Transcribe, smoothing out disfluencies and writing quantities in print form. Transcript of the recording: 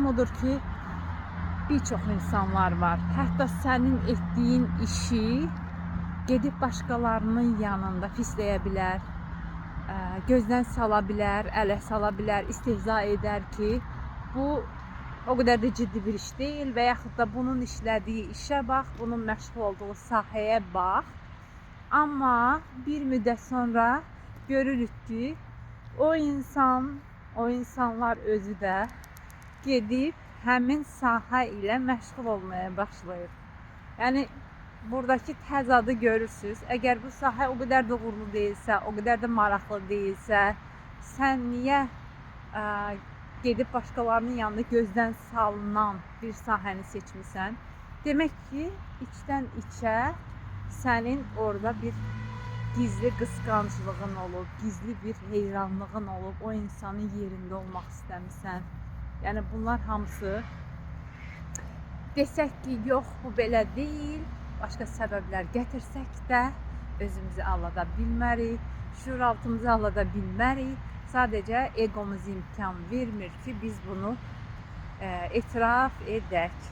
odur ki, bir çox insanlar var. Hətta sənin etdiyin işi gedib başqalarının yanında pisləyə bilər, gözdən sala bilər, ələ sala bilər, istehza edər ki, bu o qədər də ciddi bir iş deyil və yaxud da bunun işlədiyi işə bax, bunun məşğul olduğu sahəyə bax. Amma bir müddət sonra görürük ki, o insanlar özü də gedib həmin sahə ilə məşğul olmaya başlayır. Yəni buradakı təzadı görürsüz. Əgər bu sahə o qədər də uğurlu deyilsə, o qədər də maraqlı deyilsə, sən niyə gedib başqalarının yanında gözdən salınan bir sahəni seçmisən? Demək ki, içdən içə sənin orada bir gizli qısqanclığın olub, gizli bir heyranlığın olub, o insanın yerində olmaq istəmirsən. Yəni bunlar hamısı desək ki, yox, bu belə deyil, başqa səbəblər gətirsək də özümüzü aldada bilmərik, şüuraltımızı aldada bilmərik. Sadəcə egomuz imkan vermir ki, biz bunu etiraf edək.